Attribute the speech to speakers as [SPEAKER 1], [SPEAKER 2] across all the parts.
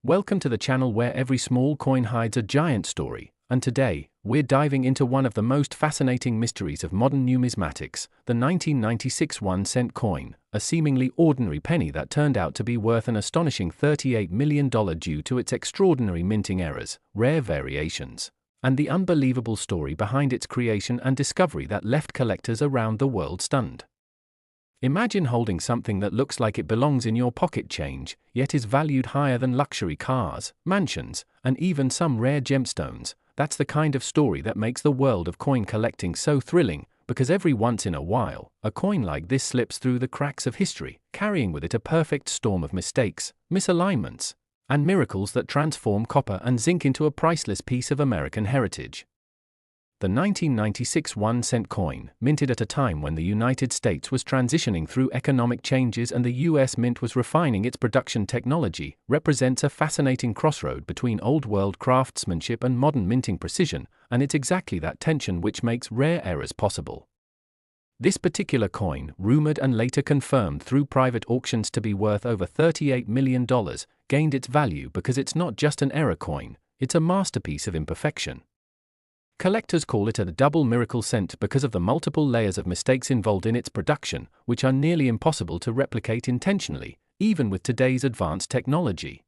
[SPEAKER 1] Welcome to the channel where every small coin hides a giant story, and today, we're diving into one of the most fascinating mysteries of modern numismatics, the 1996 1-cent coin, a seemingly ordinary penny that turned out to be worth an astonishing $38 million due to its extraordinary minting errors, rare variations, and the unbelievable story behind its creation and discovery that left collectors around the world stunned. Imagine holding something that looks like it belongs in your pocket change, yet is valued higher than luxury cars, mansions, and even some rare gemstones. That's the kind of story that makes the world of coin collecting so thrilling, because every once in a while, a coin like this slips through the cracks of history, carrying with it a perfect storm of mistakes, misalignments, and miracles that transform copper and zinc into a priceless piece of American heritage. The 1996 1-cent coin, minted at a time when the United States was transitioning through economic changes and the US Mint was refining its production technology, represents a fascinating crossroad between old-world craftsmanship and modern minting precision, and it's exactly that tension which makes rare errors possible. This particular coin, rumored and later confirmed through private auctions to be worth over $38 million, gained its value because it's not just an error coin, it's a masterpiece of imperfection. Collectors call it a double miracle cent because of the multiple layers of mistakes involved in its production, which are nearly impossible to replicate intentionally, even with today's advanced technology.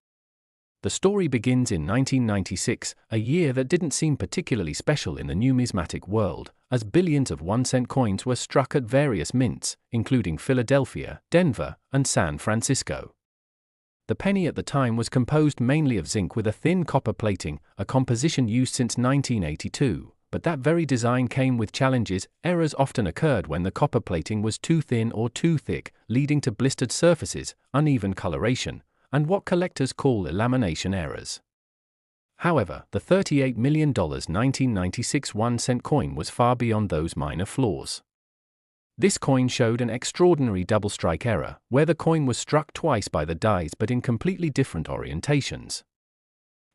[SPEAKER 1] The story begins in 1996, a year that didn't seem particularly special in the numismatic world, as billions of 1-cent coins were struck at various mints, including Philadelphia, Denver, and San Francisco. The penny at the time was composed mainly of zinc with a thin copper plating, a composition used since 1982, but that very design came with challenges. Errors often occurred when the copper plating was too thin or too thick, leading to blistered surfaces, uneven coloration, and what collectors call lamination errors. However, the $38 million 1996 1-cent coin was far beyond those minor flaws. This coin showed an extraordinary double strike error, where the coin was struck twice by the dies but in completely different orientations.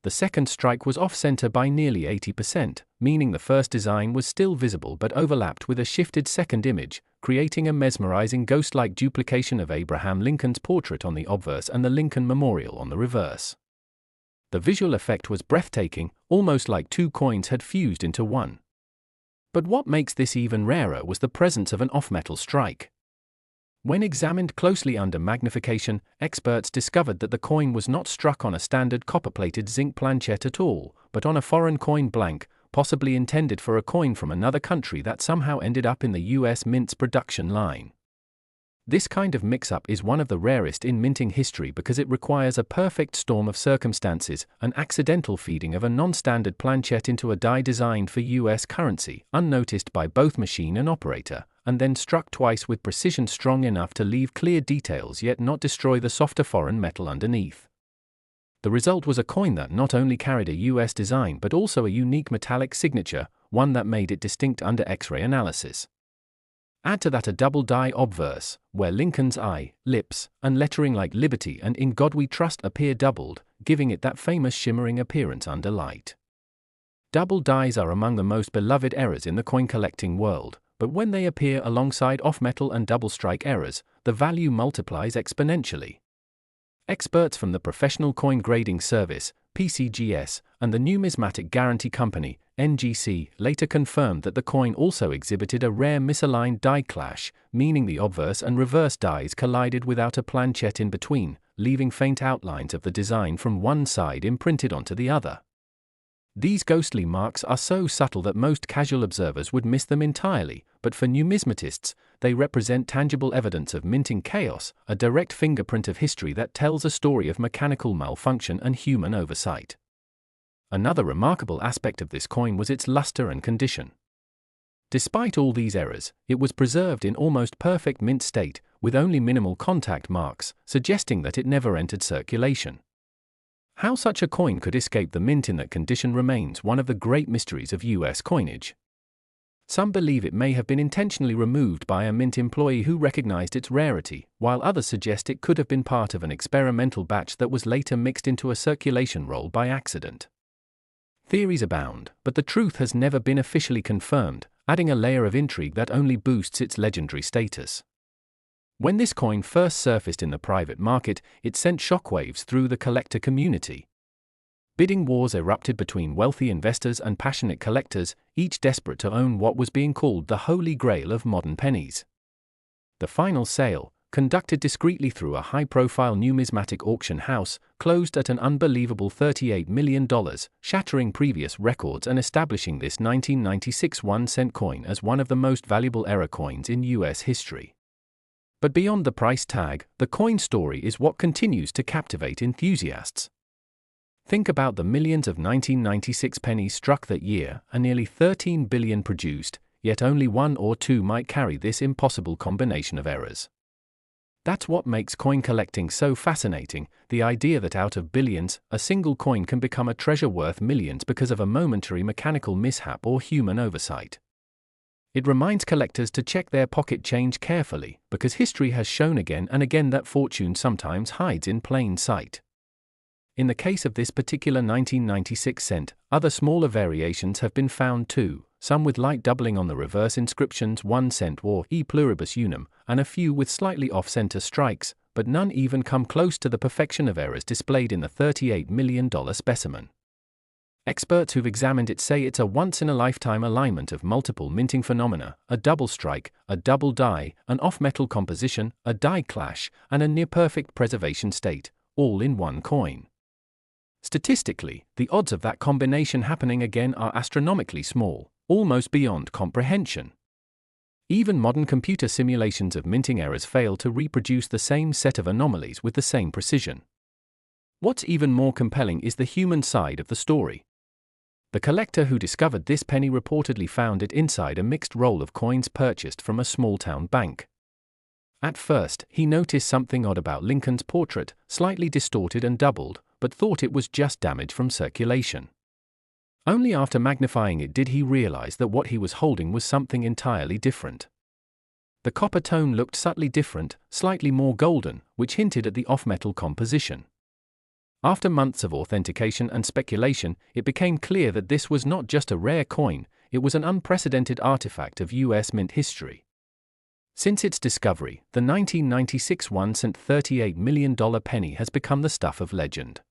[SPEAKER 1] The second strike was off-center by nearly 80%, meaning the first design was still visible but overlapped with a shifted second image, creating a mesmerizing ghost-like duplication of Abraham Lincoln's portrait on the obverse and the Lincoln Memorial on the reverse. The visual effect was breathtaking, almost like two coins had fused into one. But what makes this even rarer was the presence of an off-metal strike. When examined closely under magnification, experts discovered that the coin was not struck on a standard copper-plated zinc planchet at all, but on a foreign coin blank, possibly intended for a coin from another country that somehow ended up in the US Mint's production line. This kind of mix-up is one of the rarest in minting history because it requires a perfect storm of circumstances, an accidental feeding of a non-standard planchet into a die designed for US currency, unnoticed by both machine and operator, and then struck twice with precision strong enough to leave clear details yet not destroy the softer foreign metal underneath. The result was a coin that not only carried a US design but also a unique metallic signature, one that made it distinct under X-ray analysis. Add to that a double die obverse, where Lincoln's eye, lips, and lettering like Liberty and In God We Trust appear doubled, giving it that famous shimmering appearance under light. Double dies are among the most beloved errors in the coin collecting world, but when they appear alongside off-metal and double strike errors, the value multiplies exponentially. Experts from the Professional Coin Grading Service, PCGS, and the Numismatic Guarantee Company, NGC, later confirmed that the coin also exhibited a rare misaligned die clash, meaning the obverse and reverse dies collided without a planchet in between, leaving faint outlines of the design from one side imprinted onto the other. These ghostly marks are so subtle that most casual observers would miss them entirely, but for numismatists, they represent tangible evidence of minting chaos, a direct fingerprint of history that tells a story of mechanical malfunction and human oversight. Another remarkable aspect of this coin was its luster and condition. Despite all these errors, it was preserved in almost perfect mint state, with only minimal contact marks, suggesting that it never entered circulation. How such a coin could escape the mint in that condition remains one of the great mysteries of US coinage. Some believe it may have been intentionally removed by a mint employee who recognized its rarity, while others suggest it could have been part of an experimental batch that was later mixed into a circulation roll by accident. Theories abound, but the truth has never been officially confirmed, adding a layer of intrigue that only boosts its legendary status. When this coin first surfaced in the private market, it sent shockwaves through the collector community. Bidding wars erupted between wealthy investors and passionate collectors, each desperate to own what was being called the holy grail of modern pennies. The final sale, conducted discreetly through a high-profile numismatic auction house, closed at an unbelievable $38 million, shattering previous records and establishing this 1996 1-cent coin as one of the most valuable error coins in U.S. history. But beyond the price tag, the coin story is what continues to captivate enthusiasts. Think about the millions of 1996 pennies struck that year and nearly 13 billion produced, yet only one or two might carry this impossible combination of errors. That's what makes coin collecting so fascinating, the idea that out of billions, a single coin can become a treasure worth millions because of a momentary mechanical mishap or human oversight. It reminds collectors to check their pocket change carefully, because history has shown again and again that fortune sometimes hides in plain sight. In the case of this particular 1996 cent, other smaller variations have been found too, some with light doubling on the reverse inscriptions 1 cent or e pluribus unum, and a few with slightly off-center strikes, but none even come close to the perfection of errors displayed in the $38 million specimen. Experts who've examined it say it's a once-in-a-lifetime alignment of multiple minting phenomena, a double strike, a double die, an off-metal composition, a die clash, and a near-perfect preservation state, all in one coin. Statistically, the odds of that combination happening again are astronomically small, almost beyond comprehension. Even modern computer simulations of minting errors fail to reproduce the same set of anomalies with the same precision. What's even more compelling is the human side of the story. The collector who discovered this penny reportedly found it inside a mixed roll of coins purchased from a small-town bank. At first, he noticed something odd about Lincoln's portrait, slightly distorted and doubled, but thought it was just damage from circulation. Only after magnifying it did he realize that what he was holding was something entirely different. The copper tone looked subtly different, slightly more golden, which hinted at the off-metal composition. After months of authentication and speculation, it became clear that this was not just a rare coin, it was an unprecedented artifact of U.S. mint history. Since its discovery, the 1996 1-cent $38 million penny has become the stuff of legend.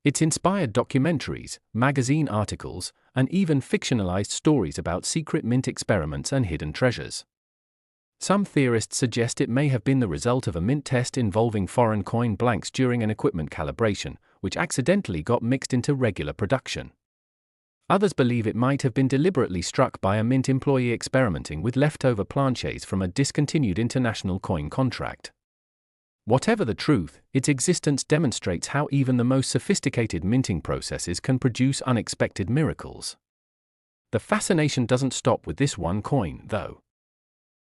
[SPEAKER 1] It's inspired documentaries, magazine articles, and even fictionalized stories about secret mint experiments and hidden treasures. Some theorists suggest it may have been the result of a mint test involving foreign coin blanks during an equipment calibration, which accidentally got mixed into regular production. Others believe it might have been deliberately struck by a mint employee experimenting with leftover planchets from a discontinued international coin contract. Whatever the truth, its existence demonstrates how even the most sophisticated minting processes can produce unexpected miracles. The fascination doesn't stop with this one coin, though.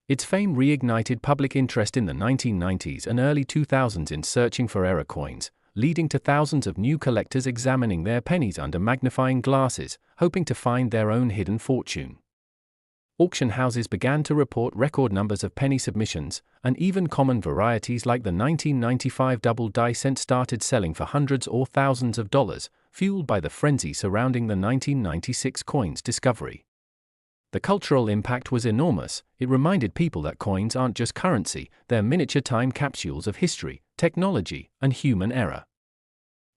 [SPEAKER 1] Its fame reignited public interest in the 1990s and early 2000s in searching for error coins, leading to thousands of new collectors examining their pennies under magnifying glasses, hoping to find their own hidden fortune. Auction houses began to report record numbers of penny submissions, and even common varieties like the 1995 double die cent started selling for hundreds or thousands of dollars, fueled by the frenzy surrounding the 1996 coin's discovery. The cultural impact was enormous. It reminded people that coins aren't just currency, they're miniature time capsules of history, technology, and human error.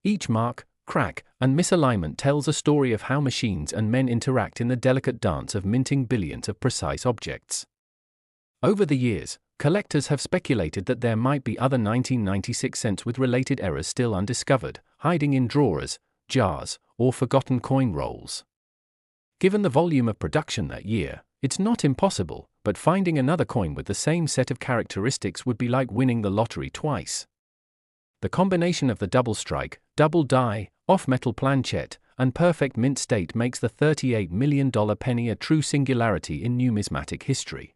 [SPEAKER 1] Each mark, crack, and misalignment tells a story of how machines and men interact in the delicate dance of minting billions of precise objects. Over the years, collectors have speculated that there might be other 1996 cents with related errors still undiscovered, hiding in drawers, jars, or forgotten coin rolls. Given the volume of production that year, it's not impossible, but finding another coin with the same set of characteristics would be like winning the lottery twice. The combination of the double strike, double die, off-metal planchet, and perfect mint state makes the $38 million penny a true singularity in numismatic history.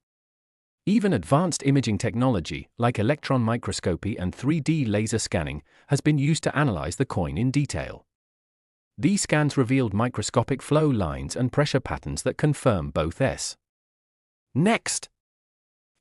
[SPEAKER 1] Even advanced imaging technology, like electron microscopy and 3D laser scanning, has been used to analyze the coin in detail. These scans revealed microscopic flow lines and pressure patterns that confirm both S. Next!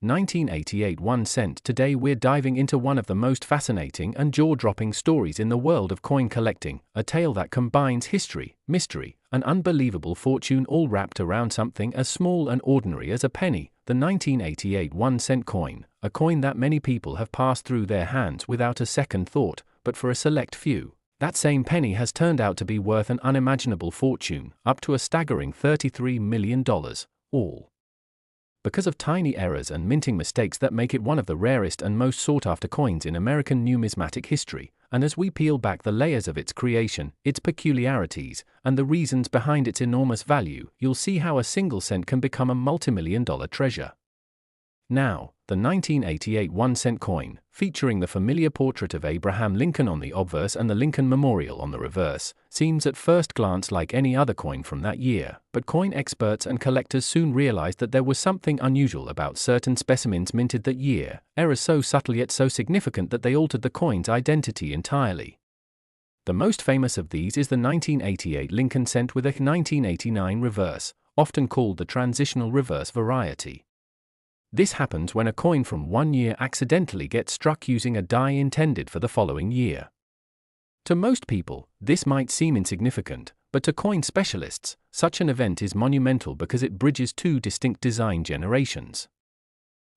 [SPEAKER 1] 1988 1 cent. Today we're diving into one of the most fascinating and jaw-dropping stories in the world of coin collecting, a tale that combines history, mystery, and unbelievable fortune all wrapped around something as small and ordinary as a penny, the 1988 1 cent coin, a coin that many people have passed through their hands without a second thought, but for a select few, That same penny has turned out to be worth an unimaginable fortune, up to a staggering $33 million, all because of tiny errors and minting mistakes that make it one of the rarest and most sought-after coins in American numismatic history. And as we peel back the layers of its creation, its peculiarities, and the reasons behind its enormous value, you'll see how a single cent can become a multimillion-dollar treasure. Now, the 1988 1-cent coin, featuring the familiar portrait of Abraham Lincoln on the obverse and the Lincoln Memorial on the reverse, seems at first glance like any other coin from that year, but coin experts and collectors soon realized that there was something unusual about certain specimens minted that year, errors so subtle yet so significant that they altered the coin's identity entirely. The most famous of these is the 1988 Lincoln cent with a 1989 reverse, often called the transitional reverse variety. This happens when a coin from one year accidentally gets struck using a die intended for the following year. To most people, this might seem insignificant, but to coin specialists, such an event is monumental because it bridges two distinct design generations.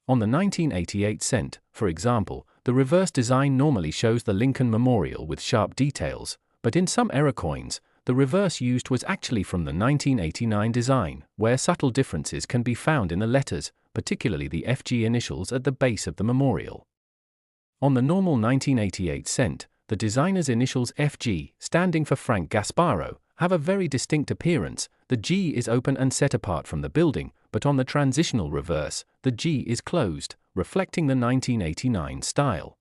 [SPEAKER 1] On the 1988 cent, for example, the reverse design normally shows the Lincoln Memorial with sharp details, but in some error coins, the reverse used was actually from the 1989 design, where subtle differences can be found in the letters, particularly the FG initials at the base of the memorial. On the normal 1988 cent, the designer's initials FG, standing for Frank Gasparo, have a very distinct appearance. The G is open and set apart from the building, but on the transitional reverse, the G is closed, reflecting the 1989 style.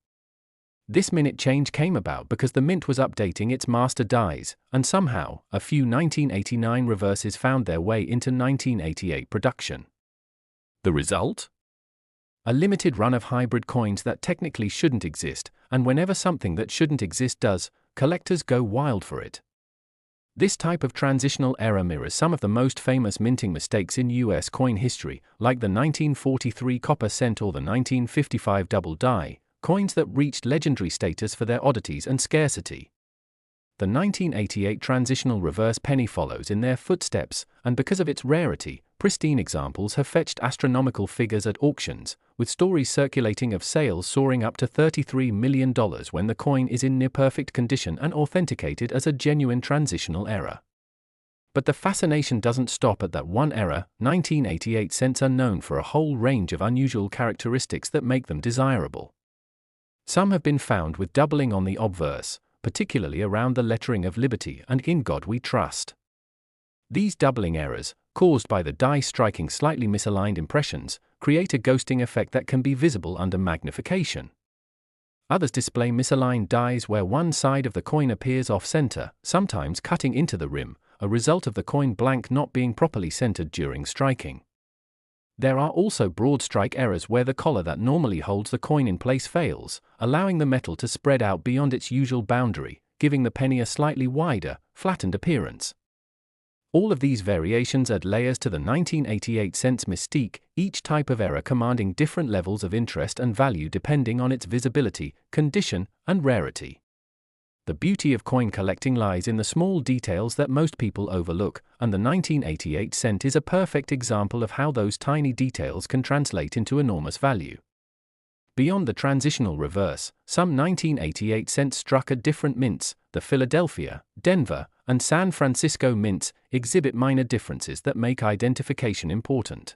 [SPEAKER 1] This minute change came about because the mint was updating its master dies, and somehow, a few 1989 reverses found their way into 1988 production. The result? A limited run of hybrid coins that technically shouldn't exist, and whenever something that shouldn't exist does, collectors go wild for it. This type of transitional error mirrors some of the most famous minting mistakes in US coin history, like the 1943 copper cent or the 1955 double die, coins that reached legendary status for their oddities and scarcity. The 1988 transitional reverse penny follows in their footsteps, and because of its rarity, pristine examples have fetched astronomical figures at auctions, with stories circulating of sales soaring up to $33 million when the coin is in near-perfect condition and authenticated as a genuine transitional error. But the fascination doesn't stop at that one error. 1988 cents are known for a whole range of unusual characteristics that make them desirable. Some have been found with doubling on the obverse, particularly around the lettering of Liberty and In God We Trust. These doubling errors, caused by the die striking slightly misaligned impressions, create a ghosting effect that can be visible under magnification. Others display misaligned dies where one side of the coin appears off-center, sometimes cutting into the rim, a result of the coin blank not being properly centered during striking. There are also broad strike errors where the collar that normally holds the coin in place fails, allowing the metal to spread out beyond its usual boundary, giving the penny a slightly wider, flattened appearance. All of these variations add layers to the 1988 cents mystique, each type of error commanding different levels of interest and value depending on its visibility, condition, and rarity. The beauty of coin collecting lies in the small details that most people overlook, and the 1988 cent is a perfect example of how those tiny details can translate into enormous value. Beyond the transitional reverse, some 1988 cents struck at different mints. The Philadelphia, Denver, and San Francisco mints exhibit minor differences that make identification important.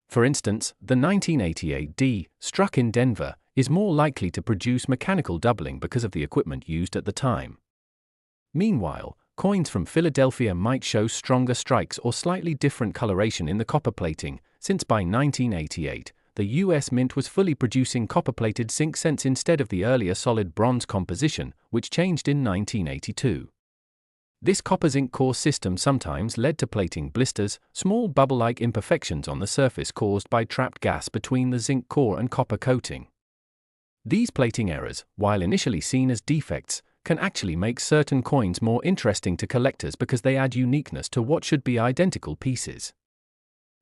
[SPEAKER 1] For instance, the 1988 D, struck in Denver, is more likely to produce mechanical doubling because of the equipment used at the time. Meanwhile, coins from Philadelphia might show stronger strikes or slightly different coloration in the copper plating, since by 1988, the US Mint was fully producing copper-plated zinc cents instead of the earlier solid bronze composition, which changed in 1982. This copper-zinc core system sometimes led to plating blisters, small bubble-like imperfections on the surface caused by trapped gas between the zinc core and copper coating. These plating errors, while initially seen as defects, can actually make certain coins more interesting to collectors because they add uniqueness to what should be identical pieces.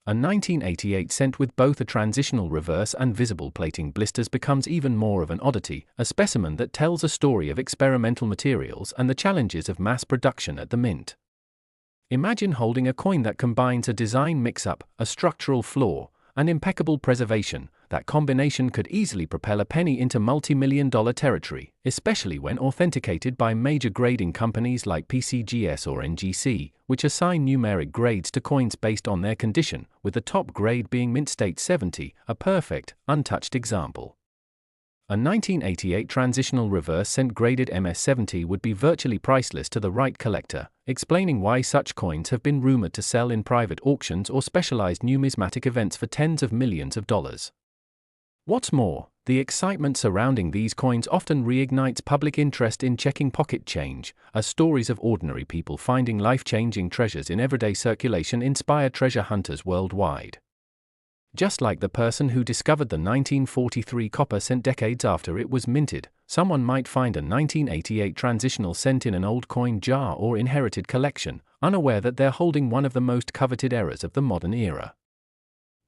[SPEAKER 1] A 1988 cent with both a transitional reverse and visible plating blisters becomes even more of an oddity, a specimen that tells a story of experimental materials and the challenges of mass production at the mint. Imagine holding a coin that combines a design mix-up, a structural flaw, and impeccable preservation. that combination could easily propel a penny into multi-million-dollar territory, especially when authenticated by major grading companies like PCGS or NGC, which assign numeric grades to coins based on their condition, with the top grade being Mint State 70, a perfect, untouched example. A 1988 transitional reverse cent graded MS-70 would be virtually priceless to the right collector, explaining why such coins have been rumored to sell in private auctions or specialized numismatic events for tens of millions of dollars. What's more, the excitement surrounding these coins often reignites public interest in checking pocket change, as stories of ordinary people finding life-changing treasures in everyday circulation inspire treasure hunters worldwide. Just like the person who discovered the 1943 copper cent decades after it was minted, someone might find a 1988 transitional cent in an old coin jar or inherited collection, unaware that they're holding one of the most coveted errors of the modern era.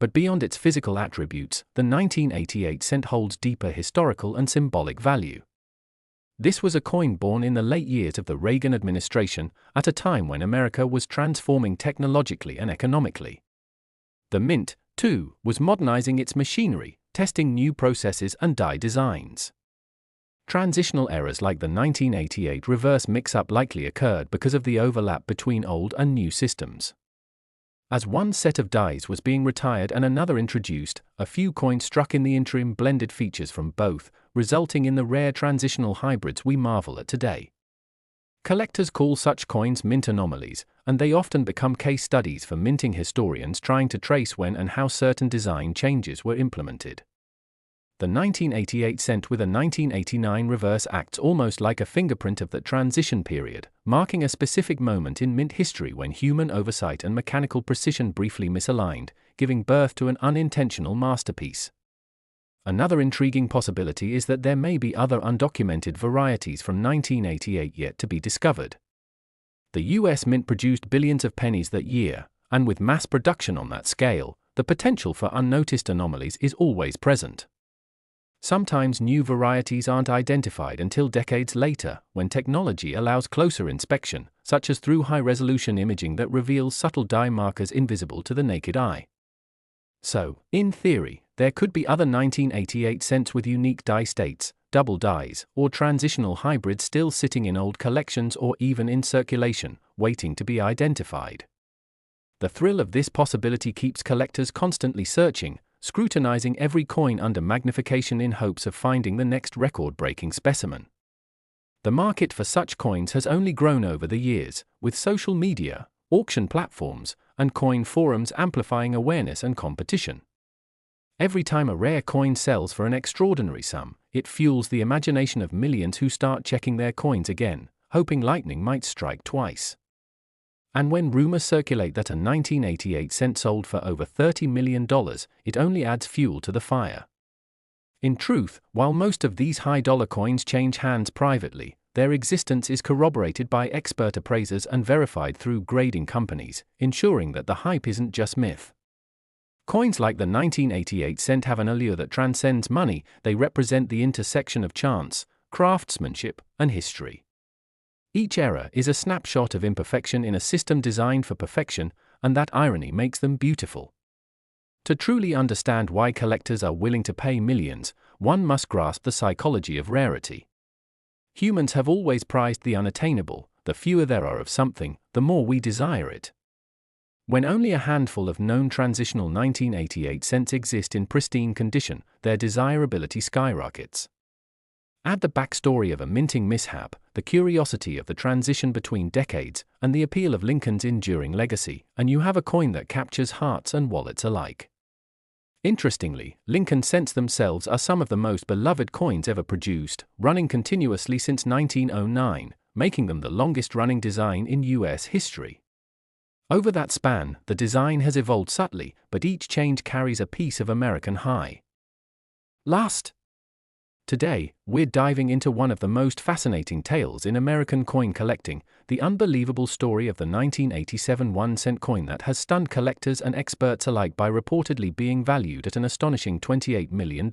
[SPEAKER 1] But beyond its physical attributes, the 1988 cent holds deeper historical and symbolic value. This was a coin born in the late years of the Reagan administration, at a time when America was transforming technologically and economically. The Mint, too, was modernizing its machinery, testing new processes and die designs. Transitional errors like the 1988 reverse mix-up likely occurred because of the overlap between old and new systems. As one set of dies was being retired and another introduced, a few coins struck in the interim blended features from both, resulting in the rare transitional hybrids we marvel at today. Collectors call such coins mint anomalies, and they often become case studies for minting historians trying to trace when and how certain design changes were implemented. The 1988 cent with a 1989 reverse acts almost like a fingerprint of that transition period, marking a specific moment in mint history when human oversight and mechanical precision briefly misaligned, giving birth to an unintentional masterpiece. Another intriguing possibility is that there may be other undocumented varieties from 1988 yet to be discovered. The US Mint produced billions of pennies that year, and with mass production on that scale, the potential for unnoticed anomalies is always present. Sometimes new varieties aren't identified until decades later, when technology allows closer inspection, such as through high-resolution imaging that reveals subtle die markers invisible to the naked eye. So, in theory, there could be other 1988 cents with unique die states, double dies, or transitional hybrids still sitting in old collections or even in circulation, waiting to be identified. The thrill of this possibility keeps collectors constantly searching, scrutinizing every coin under magnification in hopes of finding the next record-breaking specimen. The market for such coins has only grown over the years, with social media, auction platforms, and coin forums amplifying awareness and competition. Every time a rare coin sells for an extraordinary sum, it fuels the imagination of millions who start checking their coins again, hoping lightning might strike twice. And when rumors circulate that a 1988 cent sold for over $30 million, it only adds fuel to the fire. In truth, while most of these high-dollar coins change hands privately, their existence is corroborated by expert appraisers and verified through grading companies, ensuring that the hype isn't just myth. Coins like the 1988 cent have an allure that transcends money. They represent the intersection of chance, craftsmanship, and history. Each error is a snapshot of imperfection in a system designed for perfection, and that irony makes them beautiful. To truly understand why collectors are willing to pay millions, one must grasp the psychology of rarity. Humans have always prized the unattainable. The fewer there are of something, the more we desire it. When only a handful of known transitional 1988 cents exist in pristine condition, their desirability skyrockets. Add the backstory of a minting mishap, the curiosity of the transition between decades, and the appeal of Lincoln's enduring legacy, and you have a coin that captures hearts and wallets alike. Interestingly, Lincoln cents themselves are some of the most beloved coins ever produced, running continuously since 1909, making them the longest-running design in U.S. history. Over that span, the design has evolved subtly, but each change carries a piece of American high. Today, we're diving into one of the most fascinating tales in American coin collecting, the unbelievable story of the 1987 1-cent coin that has stunned collectors and experts alike by reportedly being valued at an astonishing $28 million.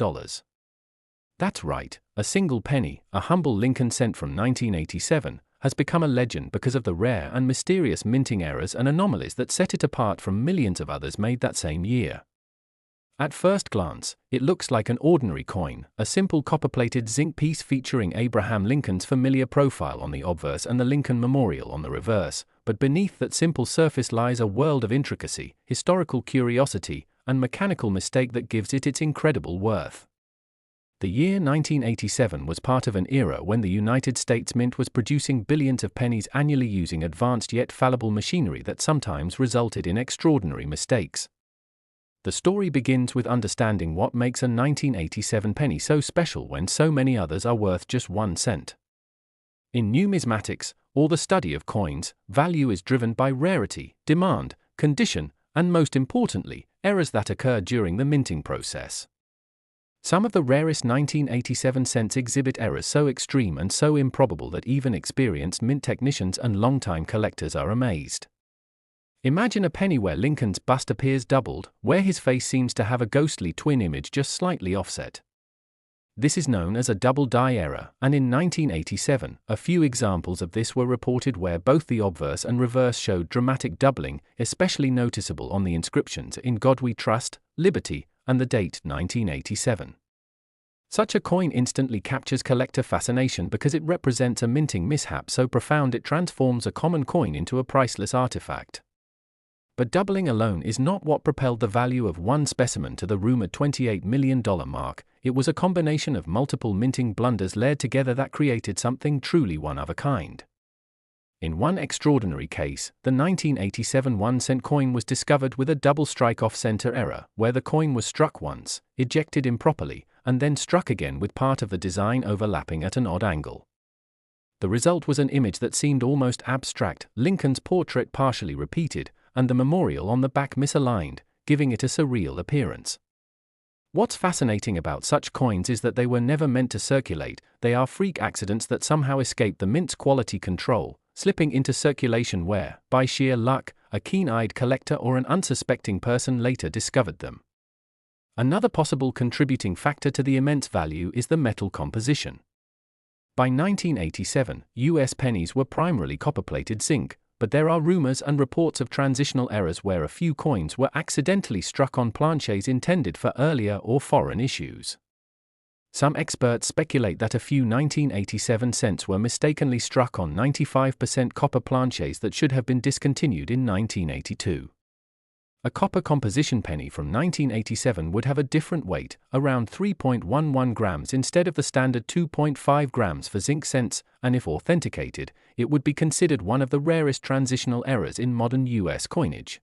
[SPEAKER 1] That's right, a single penny, a humble Lincoln cent from 1987, has become a legend because of the rare and mysterious minting errors and anomalies that set it apart from millions of others made that same year. At first glance, it looks like an ordinary coin, a simple copper-plated zinc piece featuring Abraham Lincoln's familiar profile on the obverse and the Lincoln Memorial on the reverse, but beneath that simple surface lies a world of intricacy, historical curiosity, and mechanical mistake that gives it its incredible worth. The year 1987 was part of an era when the United States Mint was producing billions of pennies annually using advanced yet fallible machinery that sometimes resulted in extraordinary mistakes. The story begins with understanding what makes a 1987 penny so special when so many others are worth just 1 cent. In numismatics, or the study of coins, value is driven by rarity, demand, condition, and most importantly, errors that occur during the minting process. Some of the rarest 1987 cents exhibit errors so extreme and so improbable that even experienced mint technicians and longtime collectors are amazed. Imagine a penny where Lincoln's bust appears doubled, where his face seems to have a ghostly twin image just slightly offset. This is known as a double die error, and in 1987, a few examples of this were reported where both the obverse and reverse showed dramatic doubling, especially noticeable on the inscriptions "In God We Trust," "Liberty," and the date 1987. Such a coin instantly captures collector fascination because it represents a minting mishap so profound it transforms a common coin into a priceless artifact. But doubling alone is not what propelled the value of one specimen to the rumored $28 million mark. It was a combination of multiple minting blunders layered together that created something truly one of a kind. In one extraordinary case, the 1987 1-cent coin was discovered with a double strike off-center error, where the coin was struck once, ejected improperly, and then struck again with part of the design overlapping at an odd angle. The result was an image that seemed almost abstract, Lincoln's portrait partially repeated, and the memorial on the back misaligned, giving it a surreal appearance. What's fascinating about such coins is that they were never meant to circulate. They are freak accidents that somehow escape the mint's quality control, slipping into circulation where, by sheer luck, a keen-eyed collector or an unsuspecting person later discovered them. Another possible contributing factor to the immense value is the metal composition. By 1987, U.S. pennies were primarily copper-plated zinc, but there are rumors and reports of transitional errors where a few coins were accidentally struck on planchets intended for earlier or foreign issues. Some experts speculate that a few 1987 cents were mistakenly struck on 95% copper planchets that should have been discontinued in 1982. A copper composition penny from 1987 would have a different weight, around 3.11 grams instead of the standard 2.5 grams for zinc cents, and if authenticated, it would be considered one of the rarest transitional errors in modern U.S. coinage.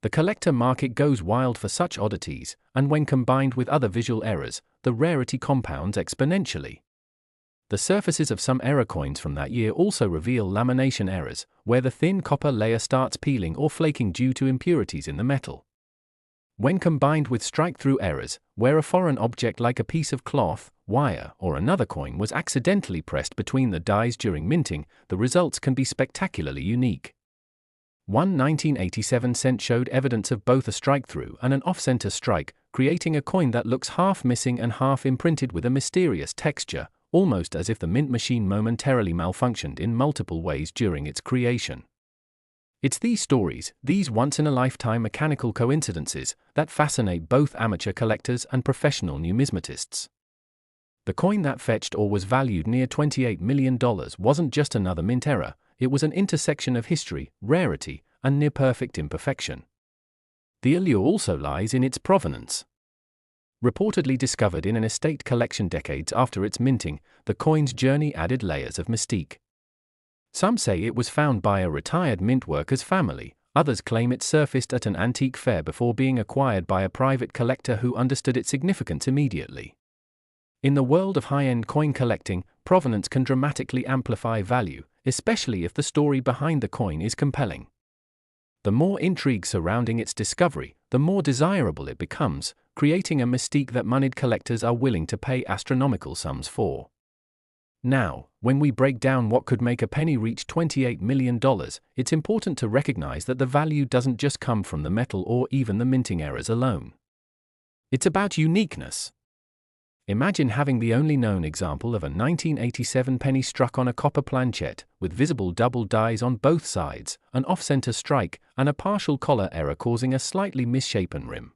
[SPEAKER 1] The collector market goes wild for such oddities, and when combined with other visual errors, the rarity compounds exponentially. The surfaces of some error coins from that year also reveal lamination errors, where the thin copper layer starts peeling or flaking due to impurities in the metal. When combined with strike-through errors, where a foreign object like a piece of cloth, wire, or another coin was accidentally pressed between the dies during minting, the results can be spectacularly unique. One 1987 cent showed evidence of both a strike-through and an off-center strike, creating a coin that looks half missing and half imprinted with a mysterious texture, almost as if the mint machine momentarily malfunctioned in multiple ways during its creation. It's these stories, these once-in-a-lifetime mechanical coincidences, that fascinate both amateur collectors and professional numismatists. The coin that fetched or was valued near $28 million wasn't just another mint error, it was an intersection of history, rarity, and near-perfect imperfection. The allure also lies in its provenance. Reportedly discovered in an estate collection decades after its minting, the coin's journey added layers of mystique. Some say it was found by a retired mint worker's family, others claim it surfaced at an antique fair before being acquired by a private collector who understood its significance immediately. In the world of high-end coin collecting, provenance can dramatically amplify value, especially if the story behind the coin is compelling. The more intrigue surrounding its discovery, the more desirable it becomes, creating a mystique that moneyed collectors are willing to pay astronomical sums for. Now, when we break down what could make a penny reach $28 million, it's important to recognize that the value doesn't just come from the metal or even the minting errors alone. It's about uniqueness. Imagine having the only known example of a 1987 penny struck on a copper planchet, with visible double dies on both sides, an off-center strike, and a partial collar error causing a slightly misshapen rim.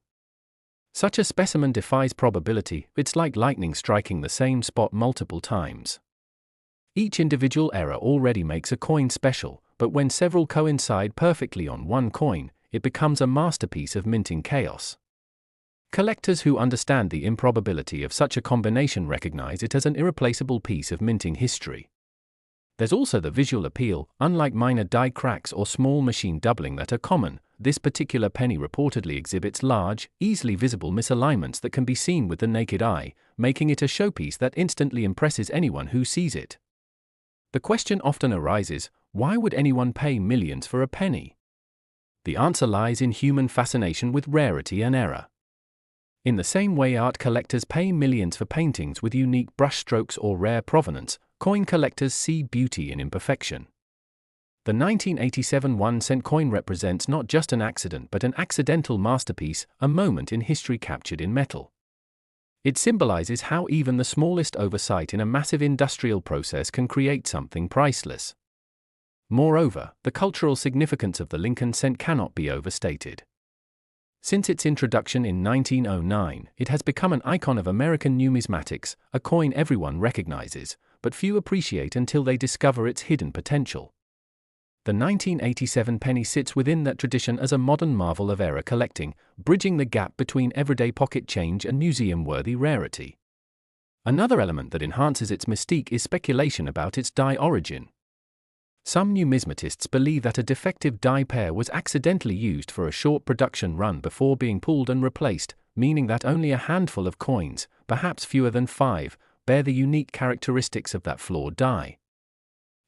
[SPEAKER 1] Such a specimen defies probability, it's like lightning striking the same spot multiple times. Each individual error already makes a coin special, but when several coincide perfectly on one coin, it becomes a masterpiece of minting chaos. Collectors who understand the improbability of such a combination recognize it as an irreplaceable piece of minting history. There's also the visual appeal. Unlike minor die cracks or small machine doubling that are common, this particular penny reportedly exhibits large, easily visible misalignments that can be seen with the naked eye, making it a showpiece that instantly impresses anyone who sees it. The question often arises, why would anyone pay millions for a penny? The answer lies in human fascination with rarity and error. In the same way art collectors pay millions for paintings with unique brushstrokes or rare provenance, coin collectors see beauty in imperfection. The 1987 1-cent coin represents not just an accident but an accidental masterpiece, a moment in history captured in metal. It symbolizes how even the smallest oversight in a massive industrial process can create something priceless. Moreover, the cultural significance of the Lincoln cent cannot be overstated. Since its introduction in 1909, it has become an icon of American numismatics, a coin everyone recognizes, but few appreciate until they discover its hidden potential. The 1987 penny sits within that tradition as a modern marvel of error collecting, bridging the gap between everyday pocket change and museum-worthy rarity. Another element that enhances its mystique is speculation about its die origin. Some numismatists believe that a defective die pair was accidentally used for a short production run before being pulled and replaced, meaning that only a handful of coins, perhaps fewer than 5, bear the unique characteristics of that flawed die.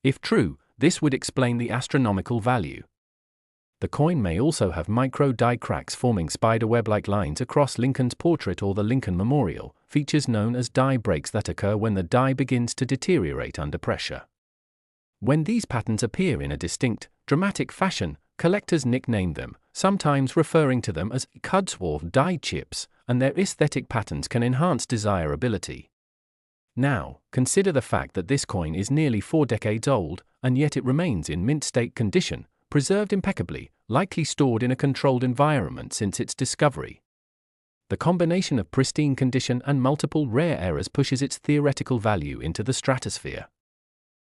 [SPEAKER 1] If true, this would explain the astronomical value. The coin may also have micro die cracks forming spiderweb-like lines across Lincoln's portrait or the Lincoln Memorial, features known as die breaks that occur when the die begins to deteriorate under pressure. When these patterns appear in a distinct, dramatic fashion, collectors nickname them, sometimes referring to them as Cudsworth die chips, and their aesthetic patterns can enhance desirability. Now, consider the fact that this coin is nearly 4 decades old, and yet it remains in mint state condition, preserved impeccably, likely stored in a controlled environment since its discovery. The combination of pristine condition and multiple rare errors pushes its theoretical value into the stratosphere.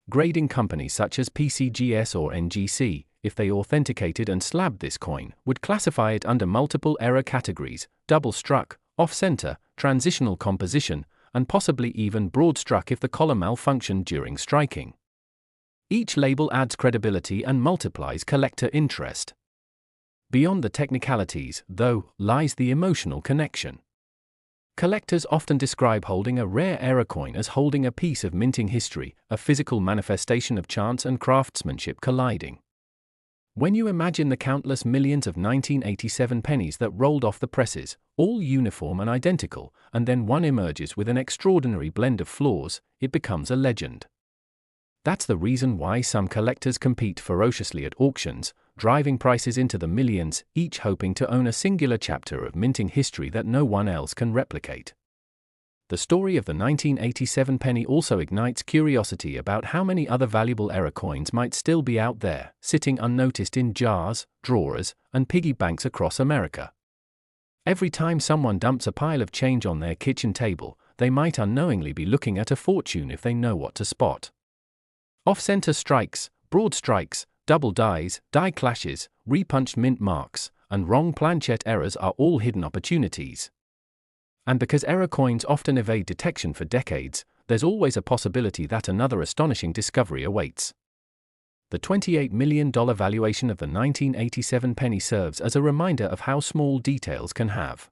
[SPEAKER 1] Grading companies such as PCGS or NGC, if they authenticated and slabbed this coin, would classify it under multiple error categories: double struck, off-center, transitional composition, and possibly even broad struck if the collar malfunctioned during striking. Each label adds credibility and multiplies collector interest. Beyond the technicalities, though, lies the emotional connection. Collectors often describe holding a rare error coin as holding a piece of minting history, a physical manifestation of chance and craftsmanship colliding. When you imagine the countless millions of 1987 pennies that rolled off the presses, all uniform and identical, and then one emerges with an extraordinary blend of flaws, it becomes a legend. That's the reason why some collectors compete ferociously at auctions, driving prices into the millions, each hoping to own a singular chapter of minting history that no one else can replicate. The story of the 1987 penny also ignites curiosity about how many other valuable error coins might still be out there, sitting unnoticed in jars, drawers, and piggy banks across America. Every time someone dumps a pile of change on their kitchen table, they might unknowingly be looking at a fortune if they know what to spot. Off-center strikes, broad strikes, double dies, die clashes, repunched mint marks, and wrong planchette errors are all hidden opportunities. And because error coins often evade detection for decades, there's always a possibility that another astonishing discovery awaits. The $28 million valuation of the 1987 penny serves as a reminder of how small details can have